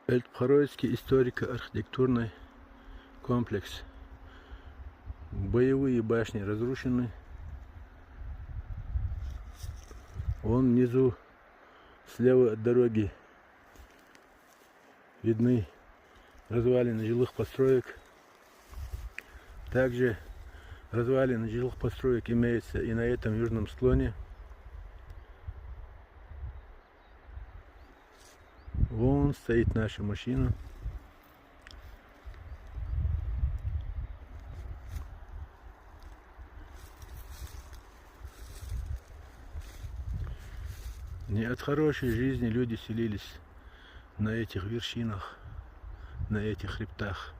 Эльбхаройский историко-архитектурный комплекс. Боевые башни разрушены. Вон внизу, слева от дороги, видны развалины жилых построек. Также развалины жилых построек имеются и на этом южном склоне. Вон стоит наша машина. Не от хорошей жизни люди селились на этих вершинах, на этих хребтах.